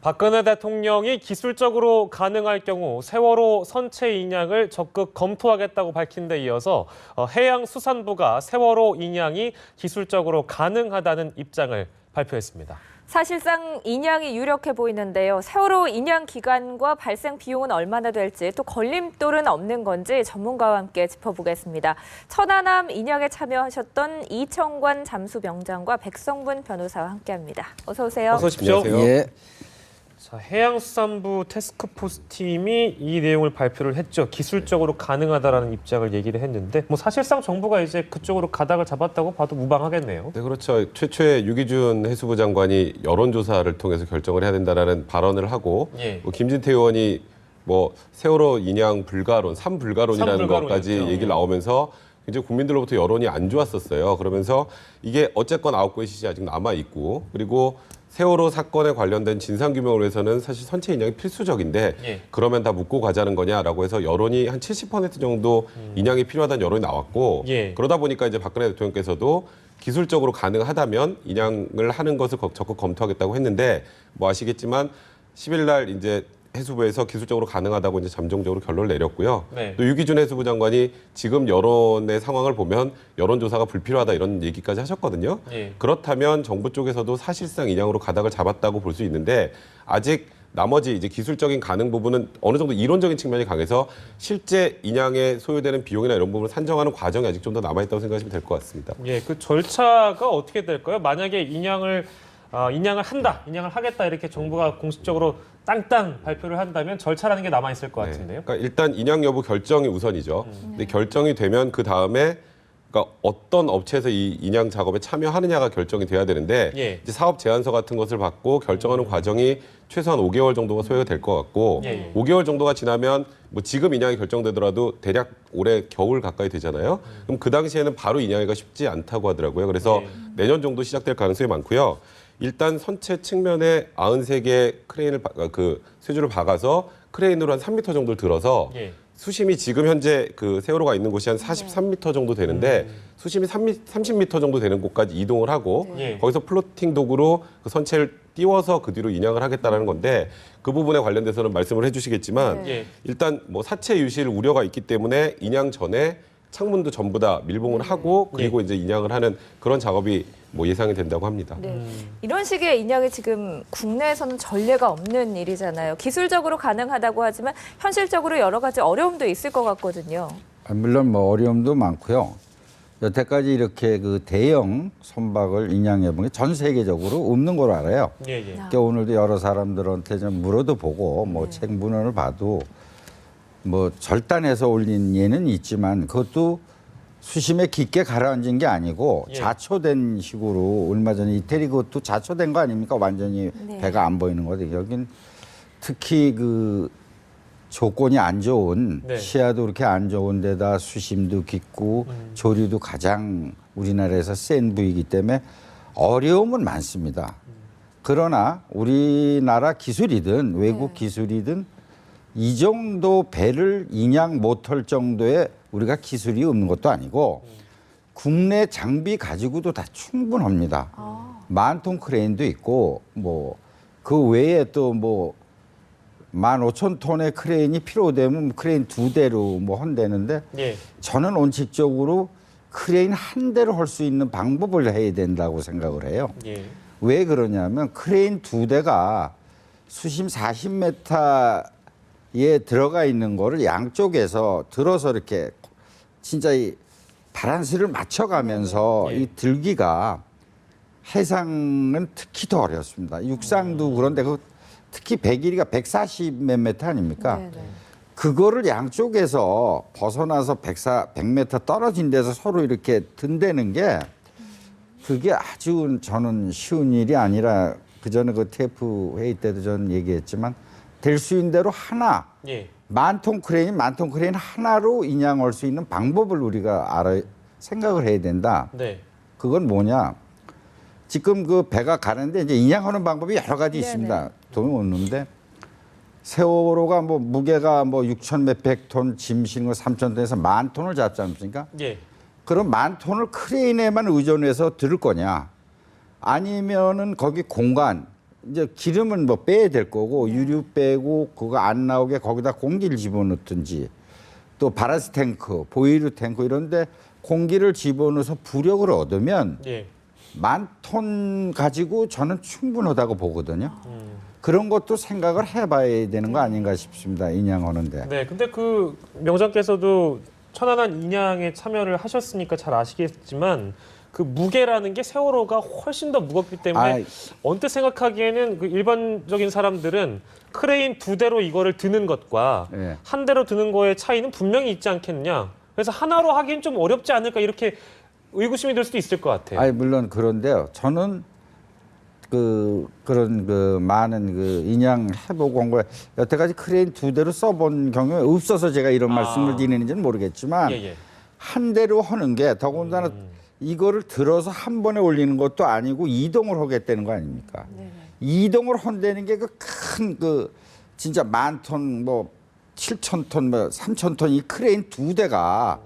박근혜 대통령이 기술적으로 가능할 경우 세월호 선체 인양을 적극 검토하겠다고 밝힌 데 이어서 해양수산부가 세월호 인양이 기술적으로 가능하다는 입장을 발표했습니다. 사실상 인양이 유력해 보이는데요. 세월호 인양 기간과 발생 비용은 얼마나 될지 또 걸림돌은 없는 건지 전문가와 함께 짚어보겠습니다. 천안함 인양에 참여하셨던 이청관 잠수병장과 백성분 변호사와 함께합니다. 어서 오세요. 어서 오십시오. 안녕하세요. 예. 자, 해양수산부 태스크포스 팀이 이 내용을 발표를 했죠. 기술적으로 가능하다라는 입장을 얘기를 했는데 사실상 정부가 이제 그쪽으로 가닥을 잡았다고 봐도 무방하겠네요. 네, 그렇죠. 최초에 유기준 해수부 장관이 여론조사를 통해서 결정을 해야 된다라는 발언을 하고 김진태 의원이 세월호 인양 불가론, 삼불가론이라는 것까지 얘기를 나오면서 이제 국민들로부터 여론이 안 좋았었어요. 그러면서 이게 어쨌건 9건의 시신이 아직 남아 있고 그리고 세월호 사건에 관련된 진상규명을 위해서는 사실 선체 인양이 필수적인데 그러면 다 묻고 가자는 거냐라고 해서 여론이 한 70% 정도 인양이 필요하다는 여론이 나왔고 그러다 보니까 이제 박근혜 대통령께서도 기술적으로 가능하다면 인양을 하는 것을 적극 검토하겠다고 했는데 아시겠지만 10일 날 이제 해수부에서 기술적으로 가능하다고 이제 잠정적으로 결론을 내렸고요. 또 유기준 해수부 장관이 지금 여론의 상황을 보면 여론조사가 불필요하다 이런 얘기까지 하셨거든요. 그렇다면 정부 쪽에서도 사실상 인양으로 가닥을 잡았다고 볼 수 있는데 아직 나머지 이제 기술적인 가능 부분은 어느 정도 이론적인 측면이 강해서 실제 인양에 소요되는 비용이나 이런 부분을 산정하는 과정이 아직 좀 더 남아있다고 생각하시면 될 것 같습니다. 그 절차가 어떻게 될까요? 만약에 인양을 하겠다 이렇게 정부가 공식적으로 땅땅 발표를 한다면 절차라는 게 남아있을 것 같은데요. 그러니까 일단 인양 여부 결정이 우선이죠. 근데 결정이 되면 그 다음에 어떤 업체에서 이 인양 작업에 참여하느냐가 결정이 돼야 되는데 이제 사업 제안서 같은 것을 받고 결정하는 과정이 최소한 5개월 정도가 소요가 될 것 같고 5개월 정도가 지나면 지금 인양이 결정되더라도 대략 올해 겨울 가까이 되잖아요. 그럼 그 당시에는 바로 인양하기가 쉽지 않다고 하더라고요. 그래서 내년 정도 시작될 가능성이 많고요. 일단 선체 측면에 93개 크레인을 쇠줄을 박아서 크레인으로 한 3m 정도를 들어서 수심이 지금 현재 그 세월호가 있는 곳이 한 43m 정도 되는데 수심이 30m 정도 되는 곳까지 이동을 하고 거기서 플로팅 도구로 그 선체를 띄워서 그 뒤로 인양을 하겠다라는 건데 그 부분에 관련돼서는 말씀을 해주시겠지만 일단 사체 유실 우려가 있기 때문에 인양 전에 창문도 전부 다 밀봉을 하고 그리고 이제 인양을 하는 그런 작업이 예상이 된다고 합니다. 이런 식의 인양이 지금 국내에서는 전례가 없는 일이잖아요. 기술적으로 가능하다고 하지만 현실적으로 여러 가지 어려움도 있을 것 같거든요. 물론 어려움도 많고요. 여태까지 이렇게 그 대형 선박을 인양해 본 게 전 세계적으로 없는 걸 알아요. 그러니까 오늘도 여러 사람들한테 좀 물어도 보고 책 문헌을 봐도 절단해서 올린 예는 있지만 그것도 수심에 깊게 가라앉은 게 아니고 자초된 식으로 얼마 전에 이태리 그것도 자초된 거 아닙니까? 완전히 배가 안 보이는 거죠. 여긴 특히 그 조건이 안 좋은 시야도 그렇게 안 좋은 데다 수심도 깊고 조류도 가장 우리나라에서 센 부위이기 때문에 어려움은 많습니다. 그러나 우리나라 기술이든 외국 기술이든 이 정도 배를 인양 못할 정도의 우리가 기술이 없는 것도 아니고 국내 장비 가지고도 다 충분합니다. 10,000톤 크레인도 있고 그 외에 또 15,000톤의 크레인이 필요되면 크레인 2대로 한다는데 저는 원칙적으로 크레인 한 대로 할 수 있는 방법을 해야 된다고 생각을 해요. 왜 그러냐면 크레인 2대가 수심 40m에 들어가 있는 거를 양쪽에서 들어서 이렇게 진짜 이 바란스를 맞춰가면서 이 들기가 해상은 특히 더 어렵습니다. 육상도 그런데 특히 배 길이가 140 몇 미터 아닙니까? 그거를 양쪽에서 벗어나서 100m 떨어진 데서 서로 이렇게 든다는 게 그게 아주 저는 쉬운 일이 아니라 그전에 그 TF 회의 때도 저는 얘기했지만 될 수 있는 대로 하나 10,000톤 크레인 하나로 인양할 수 있는 방법을 우리가 생각을 해야 된다. 그건 뭐냐? 지금 그 배가 가는데 이제 인양하는 방법이 여러 가지 있습니다. 돈은 없는데 세월호가 무게가 6,000 몇백 톤, 짐 실는 거 3,000톤에서 10,000톤을 잡지 않습니까? 그럼 10,000톤을 크레인에만 의존해서 들을 거냐? 아니면은 거기 공간 이제 기름은 뭐 빼야 될 거고 유류 빼고 그거 안 나오게 거기다 공기를 집어넣든지 또 바라스 탱크, 보이루 탱크 이런데 공기를 집어넣어서 부력을 얻으면 예. 10,000톤 가지고 저는 충분하다고 보거든요. 그런 것도 생각을 해봐야 되는 거 아닌가 싶습니다. 인양하는데. 네, 근데 그 명장께서도 천안함 인양에 참여를 하셨으니까 잘 아시겠지만 그 무게라는 게 세월호가 훨씬 더 무겁기 때문에 언뜻 생각하기에는 그 일반적인 사람들은 크레인 2대로 이거를 드는 것과 예. 한 대로 드는 거의 차이는 분명히 있지 않겠느냐. 그래서 하나로 하기엔 좀 어렵지 않을까 이렇게 의구심이 들 수도 있을 것 같아요. 물론 그런데요. 저는 그런 많은 인양 해보고 온 거에 여태까지 크레인 2대로 써본 경험이 없어서 제가 이런 말씀을 드리는지는 모르겠지만 예. 한 대로 하는 게 더군다나 이거를 들어서 한 번에 올리는 것도 아니고 이동을 하겠다는 거 아닙니까? 네. 이동을 한다는 게 진짜 10,000톤, 뭐 7,000톤, 뭐 3,000톤 이 크레인 2대가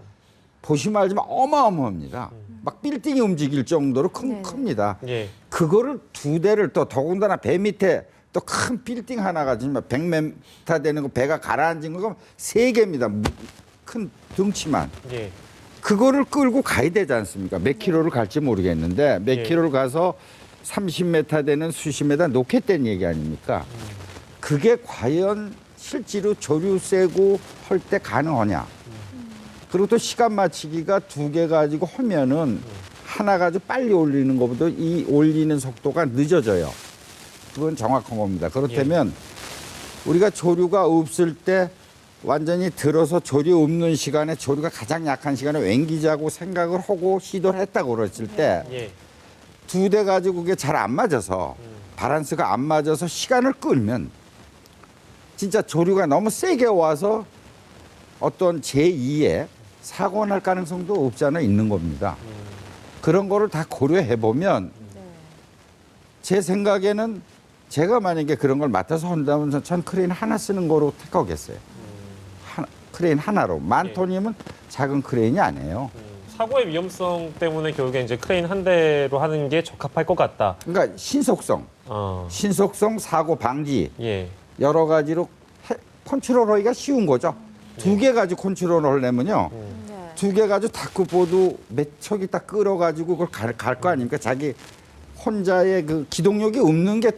보시면 알지만 어마어마합니다. 막 빌딩이 움직일 정도로 큽니다. 예. 그거를 2대를 또 더군다나 배 밑에 또 큰 빌딩 하나가 지금 100m 되는 거 배가 가라앉은 거 3개입니다. 큰 덩치만. 예. 그거를 끌고 가야 되지 않습니까? 몇 킬로를 갈지 모르겠는데 몇 킬로를 가서 30m 되는 수십 메다 놓겠다는 얘기 아닙니까? 그게 과연 실제로 조류 세고 할 때 가능하냐? 그리고 또 시간 맞추기가 2개 가지고 하면은 하나 가지고 빨리 올리는 것보다 이 올리는 속도가 늦어져요. 그건 정확한 겁니다. 그렇다면 우리가 조류가 없을 때 완전히 들어서 조류 없는 시간에 조류가 가장 약한 시간에 웬기자고 생각을 하고 시도를 했다고 그랬을 때 예. 2대 가지고 그게 잘 안 맞아서 바란스가 안 맞아서 시간을 끌면 진짜 조류가 너무 세게 와서 어떤 제2의 사고가 날 가능성도 없지 않아 있는 겁니다. 그런 거를 다 고려해 보면 제 생각에는 제가 만약에 그런 걸 맡아서 한다면 전 크레인 하나 쓰는 거로 택하겠어요. 크레인 하나로. 10,000톤이면 작은 크레인이 아니에요. 사고의 위험성 때문에 결국에 이제 크레인 한 대로 하는 게 적합할 것 같다. 그러니까 신속성, 사고 방지 예. 여러 가지로 컨트롤하기가 쉬운 거죠. 2개 가지고 컨트롤을 하려면요. 2개 가지고 다크보드 몇 척이 딱 끌어가지고 그걸 갈 거 아닙니까? 자기 혼자의 그 기동력이 없는 게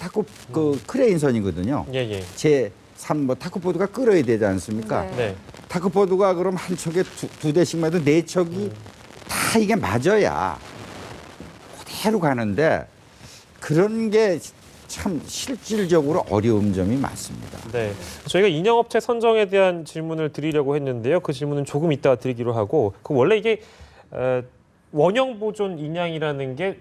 크레인선이거든요. 예. 제3 타크보드가 끌어야 되지 않습니까? 네. 타크보드가 그럼 한 척에 2대씩만 해도 4척이 다 이게 맞아야 그대로 가는데 그런 게 참 실질적으로 어려운 점이 많습니다. 네. 저희가 인양업체 선정에 대한 질문을 드리려고 했는데요. 그 질문은 조금 이따 드리기로 하고 원래 이게 원형 보존 인양이라는 게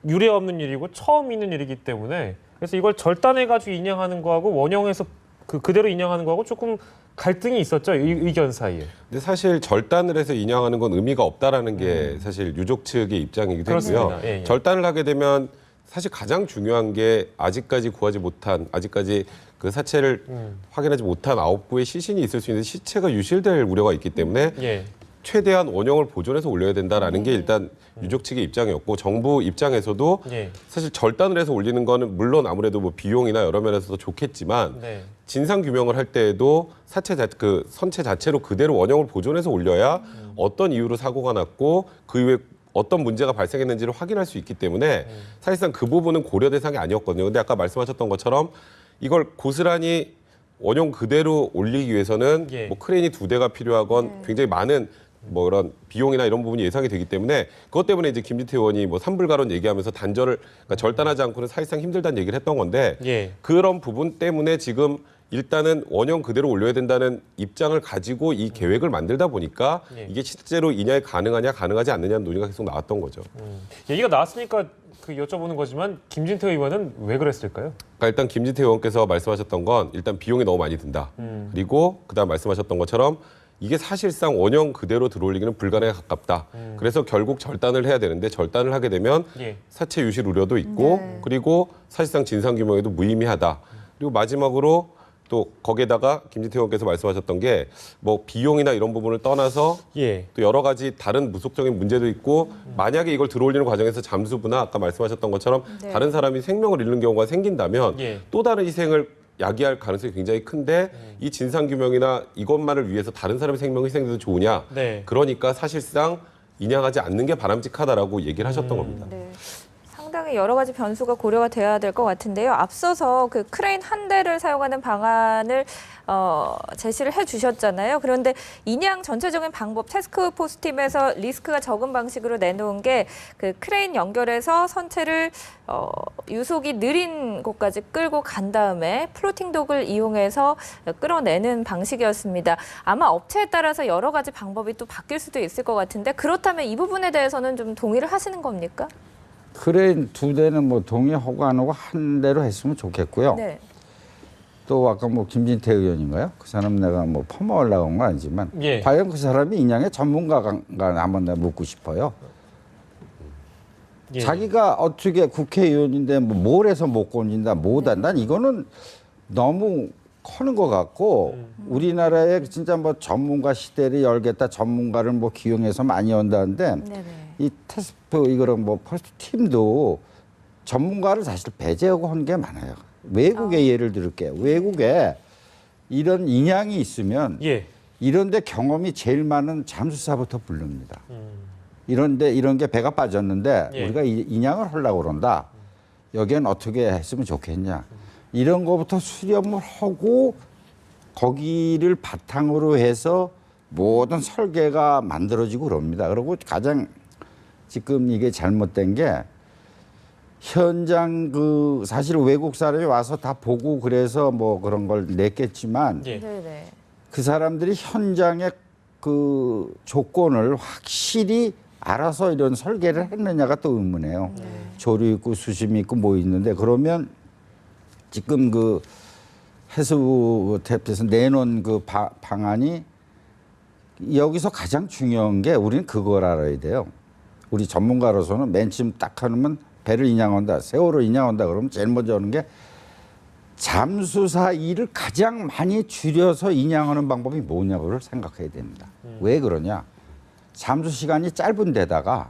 유례 없는 일이고 처음 있는 일이기 때문에 그래서 이걸 절단해가지고 인양하는 거하고 원형에서 그대로 인양하는 거하고 조금 갈등이 있었죠. 의견 사이에. 근데 사실 절단을 해서 인양하는 건 의미가 없다라는 게 사실 유족 측의 입장이기도 그렇습니다. 하고요. 예. 절단을 하게 되면 사실 가장 중요한 게 아직까지 그 사체를 확인하지 못한 9구의 시신이 있을 수 있는데 시체가 유실될 우려가 있기 때문에 예. 최대한 원형을 보존해서 올려야 된다라는 게 일단 유족 측의 입장이었고 정부 입장에서도 사실 절단을 해서 올리는 거는 물론 아무래도 뭐 비용이나 여러 면에서도 좋겠지만 진상 규명을 할 때에도 선체 자체로 그대로 원형을 보존해서 올려야 어떤 이유로 사고가 났고 그 이후에 어떤 문제가 발생했는지를 확인할 수 있기 때문에 사실상 그 부분은 고려 대상이 아니었거든요. 근데 아까 말씀하셨던 것처럼 이걸 고스란히 원형 그대로 올리기 위해서는 뭐 크레인이 2대가 필요하건 굉장히 많은 뭐 이런 비용이나 이런 부분이 예상이 되기 때문에 그것 때문에 이제 김진태 의원이 뭐 산불가론 얘기하면서 그러니까 절단하지 않고는 사실상 힘들다는 얘기를 했던 건데 그런 부분 때문에 지금 일단은 원형 그대로 올려야 된다는 입장을 가지고 이 계획을 만들다 보니까 이게 실제로 인양이 가능하냐 가능하지 않느냐는 논의가 계속 나왔던 거죠. 얘기가 나왔으니까 여쭤보는 거지만 김진태 의원은 왜 그랬을까요? 그러니까 일단 김진태 의원께서 말씀하셨던 건 일단 비용이 너무 많이 든다. 그리고 그다음 말씀하셨던 것처럼 이게 사실상 원형 그대로 들어올리기는 불가능에 가깝다. 그래서 결국 절단을 해야 되는데 절단을 하게 되면 사체 유실 우려도 있고 그리고 사실상 진상규명에도 무의미하다. 그리고 마지막으로 또 거기에다가 김진태 의원께서 말씀하셨던 게 뭐 비용이나 이런 부분을 떠나서 또 여러 가지 다른 무속적인 문제도 있고 만약에 이걸 들어올리는 과정에서 잠수부나 아까 말씀하셨던 것처럼 다른 사람이 생명을 잃는 경우가 생긴다면 또 다른 희생을 야기할 가능성이 굉장히 큰데 이 진상규명이나 이것만을 위해서 다른 사람의 생명이 희생돼도 좋으냐. 그러니까 사실상 인양하지 않는 게 바람직하다라고 얘기를 하셨던 겁니다. 네. 상당히 여러 가지 변수가 고려가 돼야 될 것 같은데요. 앞서서 그 크레인 한 대를 사용하는 방안을 제시를 해주셨잖아요. 그런데 인양 전체적인 방법, 태스크포스 팀에서 리스크가 적은 방식으로 내놓은 게 그 크레인 연결해서 선체를 유속이 느린 곳까지 끌고 간 다음에 플로팅 독을 이용해서 끌어내는 방식이었습니다. 아마 업체에 따라서 여러 가지 방법이 또 바뀔 수도 있을 것 같은데 그렇다면 이 부분에 대해서는 좀 동의를 하시는 겁니까? 크레인 2대는 뭐 동의하고 안 하고 한 대로 했으면 좋겠고요. 네. 또 아까 뭐 김진태 의원인가요? 그 사람 내가 뭐 퍼먹으려고 한 건 아니지만 과연 그 사람이 인양의 전문가가 한번 내가 묻고 싶어요. 자기가 어떻게 국회의원인데 뭘 해서 못 건진다, 못한다. 이거는 너무 커는 것 같고 우리나라에 진짜 뭐 전문가 시대를 열겠다, 전문가를 뭐 기용해서 많이 한다는데 이 테스트 이거는 뭐 퍼스트 팀도 전문가를 사실 배제하고 한 게 많아요. 외국의 예를 들을게요. 외국에 이런 인양이 있으면 이런데 경험이 제일 많은 잠수사부터 부릅니다. 이런데 이런 게 배가 빠졌는데 우리가 인양을 하려고 그런다. 여기엔 어떻게 했으면 좋겠냐. 이런 거부터 수렴을 하고 거기를 바탕으로 해서 모든 설계가 만들어지고 그럽니다. 그리고 가장 지금 이게 잘못된 게 현장 그 사실 외국 사람이 와서 다 보고 그래서 뭐 그런 걸 냈겠지만 그 사람들이 현장의 그 조건을 확실히 알아서 이런 설계를 했느냐가 또 의문이에요. 조류 있고 수심이 있고 뭐 있는데 그러면 지금 그 해수부 탭에서 내놓은 그 방안이 여기서 가장 중요한 게 우리는 그걸 알아야 돼요. 우리 전문가로서는 맨 처음 딱 하면 배를 인양한다, 세월호 인양한다 그러면 제일 먼저 하는 게 잠수사 일을 가장 많이 줄여서 인양하는 방법이 뭐냐고를 생각해야 됩니다. 왜 그러냐? 잠수 시간이 짧은 데다가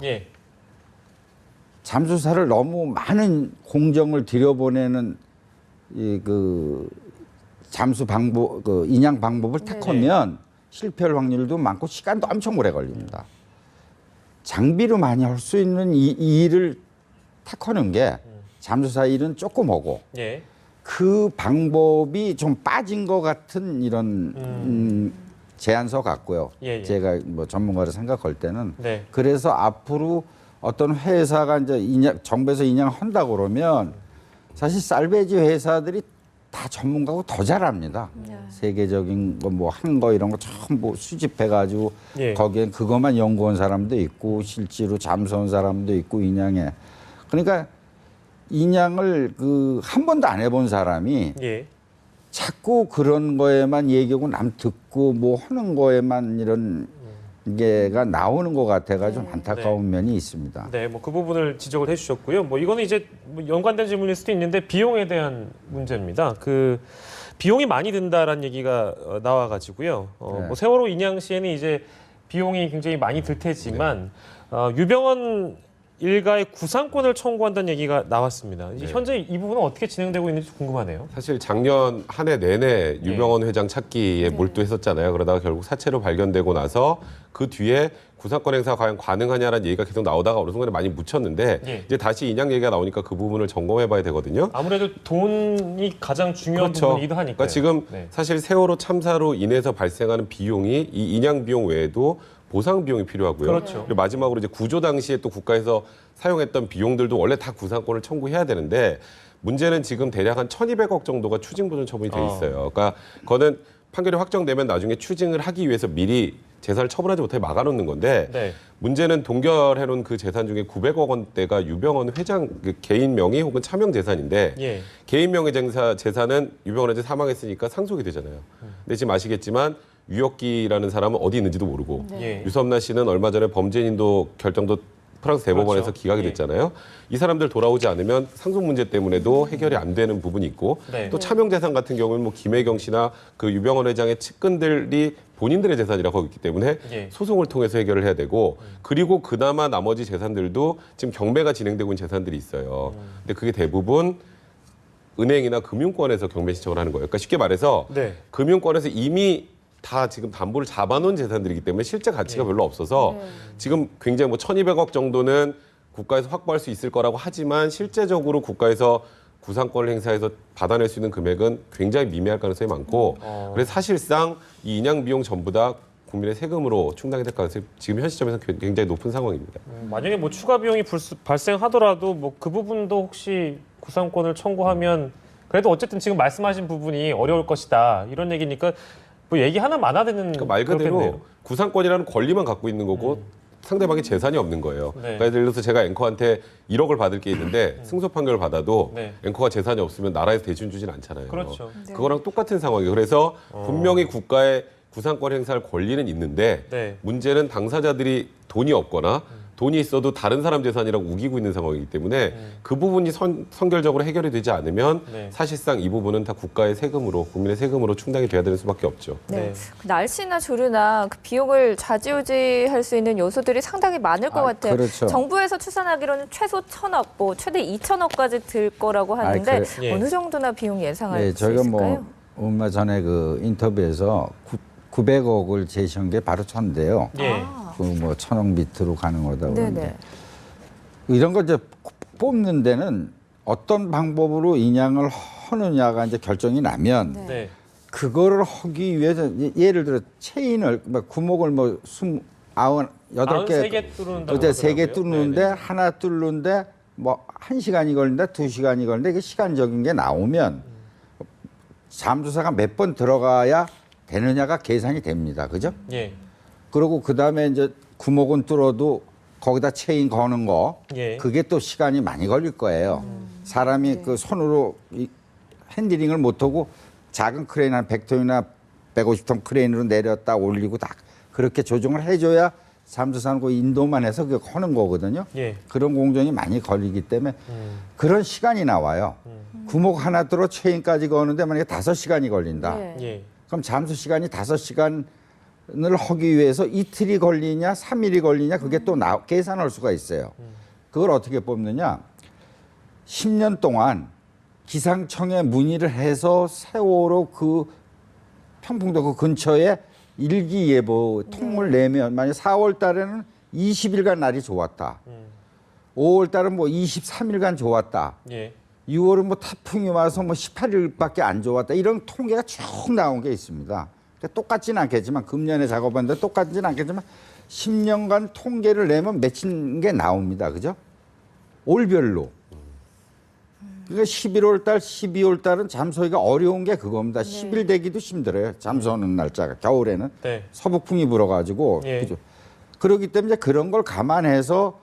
잠수사를 너무 많은 공정을 들여보내는 이 그 잠수 방법, 그 인양 방법을 택하면 실패할 확률도 많고 시간도 엄청 오래 걸립니다. 장비로 많이 할 수 있는 이 일을 택하는 게 잠수사 일은 조금 하고 그 방법이 좀 빠진 것 같은 이런 제안서 같고요. 제가 뭐 전문가로 생각할 때는 그래서 앞으로 어떤 회사가 이제 정부에서 인양한다고 그러면 사실 살베이지 회사들이 다 전문가고 더 잘합니다. 세계적인 거 뭐 한 거 이런 거 전부 수집해가지고 거기엔 그것만 연구한 사람도 있고 실제로 잠수한 사람도 있고 인양에 그러니까 인양을 그 한 번도 안 해본 사람이 자꾸 그런 거에만 얘기하고 남 듣고 뭐 하는 거에만 이런 게가 나오는 것 같아가지고 좀 안타까운 면이 있습니다. 네, 뭐 그 부분을 지적을 해주셨고요. 뭐 이거는 이제 뭐 연관된 질문일 수도 있는데 비용에 대한 문제입니다. 그 비용이 많이 든다라는 얘기가 나와가지고요. 뭐 세월호 인양 시에는 이제 비용이 굉장히 많이 들 테지만 유병언 일가의 구상권을 청구한다는 얘기가 나왔습니다. 이제 현재 이 부분은 어떻게 진행되고 있는지 궁금하네요. 사실 작년 한 해 내내 유병언 회장 찾기에 몰두했었잖아요. 그러다가 결국 사체로 발견되고 나서 그 뒤에 구상권 행사가 과연 가능하냐라는 얘기가 계속 나오다가 어느 순간에 많이 묻혔는데 이제 다시 인양 얘기가 나오니까 그 부분을 점검해봐야 되거든요. 아무래도 돈이 가장 중요한 부분이기도 하니까요. 그러니까 지금 사실 세월호 참사로 인해서 발생하는 비용이 이 인양 비용 외에도 보상 비용이 필요하고요. 그리고 마지막으로 이제 구조 당시에 또 국가에서 사용했던 비용들도 원래 다 구상권을 청구해야 되는데 문제는 지금 대략 한 1,200억 정도가 추징보전 처분이 돼 있어요. 그러니까 그거는 판결이 확정되면 나중에 추징을 하기 위해서 미리 재산을 처분하지 못하게 막아놓는 건데 문제는 동결해놓은 그 재산 중에 900억 원대가 유병언 회장 그 개인 명의 혹은 차명 재산인데 개인 명의 재산은 유병언 회장 사망했으니까 상속이 되잖아요. 근데 지금 아시겠지만 유혁기라는 사람은 어디 있는지도 모르고 유섬나 씨는 얼마 전에 범죄인도 결정도 프랑스 대법원에서 그렇죠. 기각이 됐잖아요. 이 사람들 돌아오지 않으면 상속 문제 때문에도 해결이 안 되는 부분이 있고 네. 또 차명재산 같은 경우는 뭐 김혜경 씨나 그 유병헌 회장의 측근들이 본인들의 재산이라고 하고 있기 때문에 예. 소송을 통해서 해결을 해야 되고 그리고 그나마 나머지 재산들도 지금 경매가 진행되고 있는 재산들이 있어요. 근데 그게 대부분 은행이나 금융권에서 경매 신청을 하는 거예요. 그러니까 쉽게 말해서 네. 금융권에서 이미 다 지금 담보를 잡아놓은 재산들이기 때문에 실제 가치가 별로 없어서 지금 굉장히 뭐 1,200억 정도는 국가에서 확보할 수 있을 거라고 하지만 실제적으로 국가에서 구상권을 행사해서 받아낼 수 있는 금액은 굉장히 미미할 가능성이 많고 그래서 사실상 이 인양 비용 전부 다 국민의 세금으로 충당이 될 가능성이 지금 현 시점에서 굉장히 높은 상황입니다. 만약에 뭐 추가 비용이 발생하더라도 뭐 그 부분도 혹시 구상권을 청구하면 그래도 어쨌든 지금 말씀하신 부분이 어려울 것이다 이런 얘기니까 뭐 얘기 하나 많아야 되는 그러니까 말 그대로 그렇겠네요. 구상권이라는 권리만 갖고 있는 거고 상대방이 재산이 없는 거예요. 네. 그러니까 예를 들어서 제가 앵커한테 1억을 받을 게 있는데 승소 판결을 받아도 네. 앵커가 재산이 없으면 나라에서 대신 주진 않잖아요. 그렇죠. 그거랑 똑같은 상황이에요. 그래서 분명히 국가의 구상권 행사할 권리는 있는데 네. 문제는 당사자들이 돈이 없거나 돈이 있어도 다른 사람 재산이라고 우기고 있는 상황이기 때문에 그 부분이 선결적으로 해결이 되지 않으면 네. 사실상 이 부분은 다 국가의 세금으로 국민의 세금으로 충당이 돼야 되는 수밖에 없죠. 네. 그 날씨나 조류나 그 비용을 좌지우지할 수 있는 요소들이 상당히 많을 것 같아요. 그렇죠. 정부에서 추산하기로는 최소 1,000억, 뭐 최대 2,000억까지 들 거라고 하는데 예. 어느 정도나 비용 예상할 네, 수 저희가 있을까요? 뭐 얼마 전에 그 인터뷰에서 900억을 제시한 게 바로 천인데요. 예. 그 뭐 1,000억 밑으로 가는 거다 네네. 그러는데 이런 거 이제 뽑는 데는 어떤 방법으로 인양을 하느냐가 이제 결정이 나면 네. 네. 그거를 하기 위해서 예를 들어 체인을 구목을 뭐 98개 93개 뚫는다고 어제 3개 하더라고요. 뚫는데 네네. 하나 뚫는데 뭐 1시간이 걸린다, 2시간이 걸린다 이게 시간적인 게 나오면 잠수사가 몇 번 들어가야 되느냐가 계산이 됩니다. 그죠? 예. 그리고 그다음에 이제 구멍은 뚫어도 거기다 체인 거는 거 예. 그게 또 시간이 많이 걸릴 거예요. 사람이 그 손으로 핸들링을 못하고 작은 크레인 한 100톤이나 150톤 크레인으로 내렸다 올리고 다 그렇게 조정을 해줘야 잠수사는 그 인도만 해서 그게 하는 거거든요. 예. 그런 공정이 많이 걸리기 때문에 그런 시간이 나와요. 구멍 하나 뚫어 체인까지 거는데 만약에 5시간이 걸린다. 네. 예. 그럼 잠수 시간이 5시간을 하기 위해서 이틀이 걸리냐, 3일이 걸리냐, 그게 또 계산할 수가 있어요. 그걸 어떻게 뽑느냐? 10년 동안 기상청에 문의를 해서 세월호 그 평풍도 그 근처에 일기예보 통을 내면 만약 4월 달에는 20일간 날이 좋았다. 5월 달은 뭐 23일간 좋았다. 예. 6월은 뭐 태풍이 와서 뭐 18일밖에 안 좋았다. 이런 통계가 쭉 나온 게 있습니다. 그러니까 똑같지는 않겠지만 금년에 작업하는데 똑같지는 않겠지만 10년간 통계를 내면 맺힌 게 나옵니다. 그죠? 올별로. 그러니까 11월 달, 12월 달은 잠수하기가 어려운 게 그겁니다. 10일 되기도 힘들어요. 잠수하는 날짜가 겨울에는 네. 서북풍이 불어가지고 예. 그죠? 그렇기 때문에 그런 걸 감안해서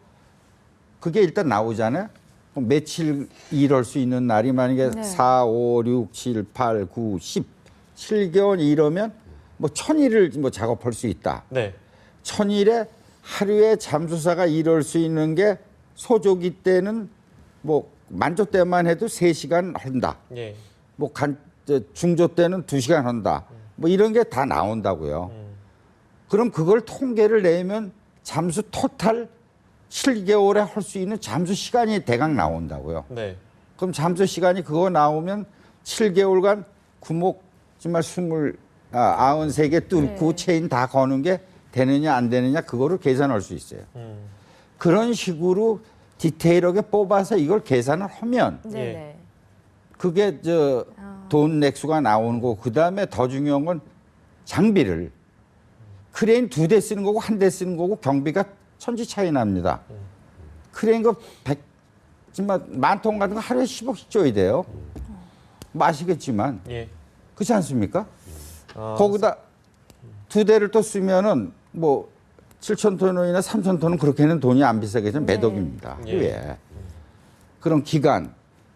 그게 일단 나오잖아요. 그럼 며칠 일할 수 있는 날이 만약에 네. 4, 5, 6, 7, 8, 9, 10, 7개월 이러면 뭐 1,000일을 뭐 작업할 수 있다. 네. 1,000일에 하루에 잠수사가 일할 수 있는 게 소조기 때는 뭐 만조 때만 해도 3시간 한다. 예. 뭐 중조 때는 2시간 한다. 뭐 이런 게 다 나온다고요. 그럼 그걸 통계를 내면 잠수 토탈 7개월에 할 수 있는 잠수 시간이 대강 나온다고요. 네. 그럼 잠수 시간이 그거 나오면 7개월간 구목 정말 93개 뚫고 네. 체인 다 거는 게 되느냐 안 되느냐 그거를 계산할 수 있어요. 그런 식으로 디테일하게 뽑아서 이걸 계산을 하면 네네. 그게 돈 액수가 나오는 거고 그다음에 더 중요한 건 장비를 크레인 2대 쓰는 거고 1대 쓰는 거고 경비가 천지 차이 납니다. 크레인 거 100, 정말 만통 같은 거 하루에 10억씩 줘야 돼요. 뭐 아시겠지만 예. 그렇지 않습니까? 거기다 2대를 또 쓰면은 뭐 7,000톤이나 3,000톤은 그렇게는 돈이 안 비싸겠지만 몇 네. 억입니다. 예. 하루에. 그런 기간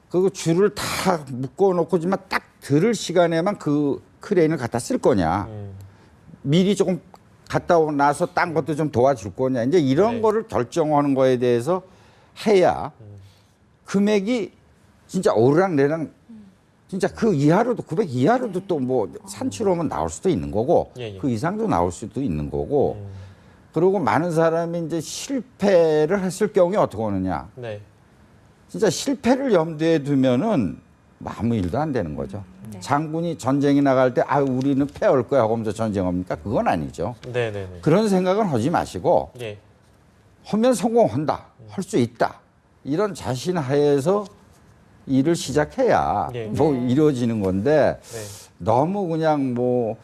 그리고 줄을 다 묶어놓고지만 딱 들을 시간에만 그 크레인을 갖다 쓸 거냐. 미리 조금 갔다 오고 나서 딴 것도 좀 도와줄 거냐. 이제 이런 네. 거를 결정하는 거에 대해서 해야 금액이 진짜 오르락내락 진짜 그 이하로도 900 이하로도 또 뭐 산출하면 나올 수도 있는 거고 예, 예. 그 이상도 나올 수도 있는 거고 그리고 많은 사람이 이제 실패를 했을 경우에 어떻게 하느냐. 네. 진짜 실패를 염두에 두면은 아무 일도 안 되는 거죠. 장군이 전쟁에 나갈 때 아 우리는 패할 거야 하면서 전쟁합니까? 그건 아니죠. 네, 네, 네. 그런 생각은 하지 마시고 예. 하면 성공한다. 할 수 있다. 이런 자신 하에서 일을 시작해야 예. 뭐 이루어지는 건데 네. 너무 그냥 뭐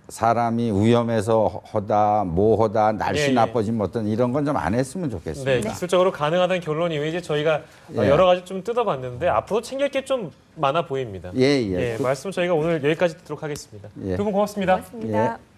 사람이 위험해서 하다 뭐 하다 날씨 예, 예. 나빠지면 어떤 이런 건 좀 안 했으면 좋겠습니다. 네, 기술적으로 가능하다는 결론 이후에 이제 저희가 예. 여러 가지 좀 뜯어봤는데 앞으로 챙길 게 좀 많아 보입니다. 예, 예. 말씀 저희가 오늘 여기까지 듣도록 하겠습니다. 예. 두 분 고맙습니다. 고맙습니다. 예.